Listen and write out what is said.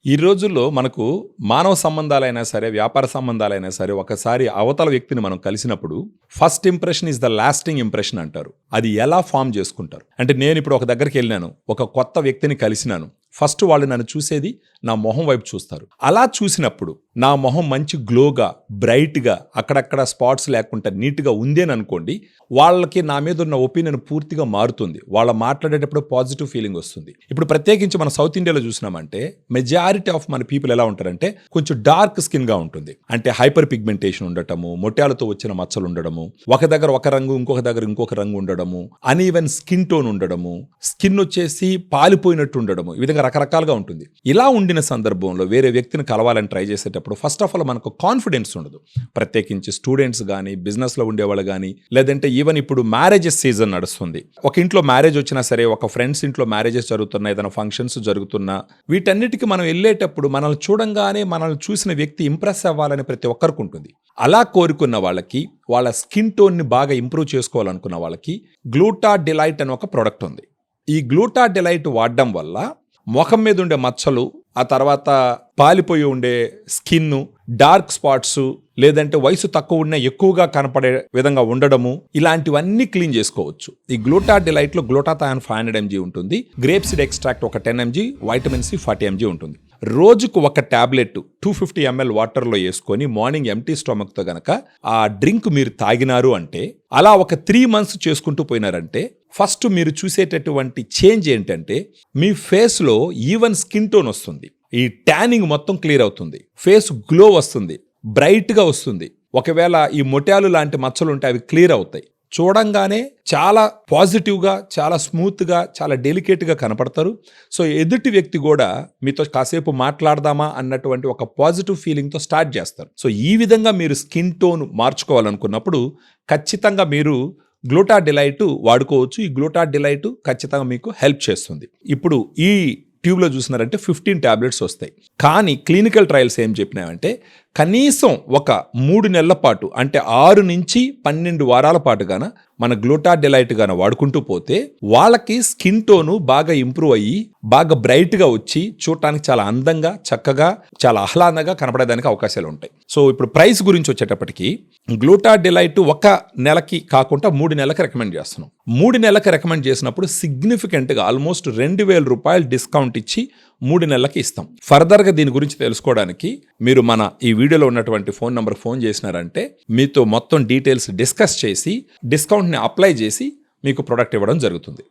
ఈ రోజుల్లో మనకు మానవ సంబంధాలైనా సరే, వ్యాపార సంబంధాలైనా సరే, ఒకసారి అవతల వ్యక్తిని మనం కలిసినప్పుడు first impression is the lasting impression అంటారు. అది ఎలా ఫామ్ చేసుకుంటారు అంటే, నేను ఇప్పుడు ఒక దగ్గరికి వెళ్ళినాను, ఒక కొత్త వ్యక్తిని కలిసినాను. ఫస్ట్ వాళ్ళు నన్ను చూసేది నా మొహం వైపు చూస్తారు. అలా చూసినప్పుడు నా మొహం మంచి గ్లోగా, బ్రైట్గా, అక్కడక్కడ స్పాట్స్ లేకుండా నీట్గా ఉంది అని అనుకోండి, వాళ్ళకి నా మీద ఉన్న ఒపీనియన్ పూర్తిగా మారుతుంది. వాళ్ళ మాట్లాడేటప్పుడు పాజిటివ్ ఫీలింగ్ వస్తుంది. ఇప్పుడు ప్రత్యేకించి మన సౌత్ ఇండియాలో చూసినామంటే మెజారిటీ ఆఫ్ మన పీపుల్ ఎలా ఉంటారంటే, కొంచెం డార్క్ స్కిన్గా ఉంటుంది. అంటే హైపర్ పిగ్మెంటేషన్ ఉండటము, మొట్యాలతో వచ్చిన మచ్చలు ఉండడము, ఒక దగ్గర ఒక రంగు, ఇంకొక దగ్గర ఇంకొక రంగు ఉండడము, అన్ఈవెన్ స్కిన్ టోన్ ఉండడము, స్కిన్ వచ్చేసి పాలిపోయినట్టు ఉండడము, ఈ విధంగా రకరకాలుగా ఉంటుంది. ఇలా ఉండిన సందర్భంలో వేరే వ్యక్తిని కలవాలని ట్రై చేసేటప్పుడు ఫస్ట్ ఆఫ్ ఆల్ మనకు కాన్ఫిడెన్స్ ఉండదు. ప్రత్యేకించి స్టూడెంట్స్ కానీ, బిజినెస్లో ఉండేవాళ్ళు కానీ, లేదంటే ఈవెన్ ఇప్పుడు మ్యారేజెస్ సీజన్ నడుస్తుంది. ఒక ఇంట్లో మ్యారేజ్ వచ్చినా సరే, ఒక ఫ్రెండ్స్ ఇంట్లో మ్యారేజెస్ జరుగుతున్నా, ఏదైనా ఫంక్షన్స్ జరుగుతున్నా, వీటన్నిటికీ మనం వెళ్ళేటప్పుడు మనల్ని చూడంగానే మనల్ని చూసిన వ్యక్తి ఇంప్రెస్ అవ్వాలని ప్రతి ఒక్కరికి ఉంటుంది. అలా కోరుకున్న వాళ్ళకి, వాళ్ళ స్కిన్ టోన్ని బాగా ఇంప్రూవ్ చేసుకోవాలనుకున్న వాళ్ళకి గ్లూటా డిలైట్ అని ఒక ప్రోడక్ట్ ఉంది. ఈ గ్లూటా డిలైట్ వాడడం వల్ల ముఖం మీద ఉండే మచ్చలు, ఆ తర్వాత పాలిపోయి ఉండే స్కిన్, డార్క్ స్పాట్స్, లేదంటే వయసు తక్కువ ఉన్న ఎక్కువగా కనపడే విధంగా ఉండడము, ఇలాంటివన్నీ క్లీన్ చేసుకోవచ్చు. ఈ గ్లూటా డిలైట్లో గ్లూటాథయాన్ 500 mg ఉంటుంది, గ్రేప్ సీడ్ ఎక్స్ట్రాక్ట్ ఒక 10 mg, వైటమిన్ సి 40 mg ఉంటుంది. రోజుకు ఒక టాబ్లెట్ 250 ml వాటర్లో వేసుకొని మార్నింగ్ ఎంటీ స్టమక్తో గనక ఆ డ్రింక్ మీరు తాగినారు అంటే, అలా ఒక 3 months చేసుకుంటూ పోయినారంటే, ఫస్ట్ మీరు చూసేటటువంటి చేంజ్ ఏంటంటే, మీ ఫేస్లో ఈవెన్ స్కిన్ టోన్ వస్తుంది, ఈ ట్యానింగ్ మొత్తం క్లియర్ అవుతుంది, ఫేస్ గ్లో వస్తుంది, బ్రైట్గా వస్తుంది. ఒకవేళ ఈ మొట్యాలు లాంటి మచ్చలు ఉంటే అవి క్లియర్ అవుతాయి. చూడంగానే చాలా పాజిటివ్గా, చాలా స్మూత్గా, చాలా డెలికేట్గా కనపడతారు. సో ఎదుటి వ్యక్తి కూడా మీతో కాసేపు మాట్లాడదామా అన్నటువంటి ఒక పాజిటివ్ ఫీలింగ్తో స్టార్ట్ చేస్తారు. సో ఈ విధంగా మీరు స్కిన్ టోన్ మార్చుకోవాలనుకున్నప్పుడు ఖచ్చితంగా మీరు గ్లూటా డిలైట్ వాడుకోవచ్చు. ఈ గ్లూటా డిలైట్ ఖచ్చితంగా మీకు హెల్ప్ చేస్తుంది. ఇప్పుడు ఈ ట్యూబ్లో చూసినారంటే 15 టాబ్లెట్స్ వస్తాయి. కానీ క్లినికల్ ట్రయల్స్ ఏం చెప్పినాయంటే, కనీసం ఒక 3 నెలల పాటు, అంటే 6 నుంచి 12 వారాల పాటు గాన మన గ్లూటా డిలైట్ గాన వాడుకుంటూ పోతే వాళ్ళకి స్కిన్ టోను బాగా ఇంప్రూవ్ అయ్యి, బాగా బ్రైట్గా వచ్చి, చూడటానికి చాలా అందంగా, చక్కగా, చాలా ఆహ్లాదంగా కనపడేదానికి అవకాశాలు ఉంటాయి. సో ఇప్పుడు ప్రైస్ గురించి వచ్చేటప్పటికి, గ్లూటా డిలైట్ ఒక నెలకి కాకుండా 3 నెలలకు రికమెండ్ చేస్తున్నాం. 3 నెలలకు రికమెండ్ చేసినప్పుడు సిగ్నిఫికెంట్గా ఆల్మోస్ట్ 2,000 రూపాయలు డిస్కౌంట్ ఇచ్చి 3 నెలలకి ఇస్తాం. ఫర్దర్గా దీని గురించి తెలుసుకోవడానికి మీరు మన ఈ వీడియోలో ఉన్నటువంటి ఫోన్ నెంబర్ ఫోన్ చేసినారంటే, మీతో మొత్తం డీటెయిల్స్ డిస్కస్ చేసి డిస్కౌంట్ని అప్లై చేసి మీకు ప్రోడక్ట్ ఇవ్వడం జరుగుతుంది.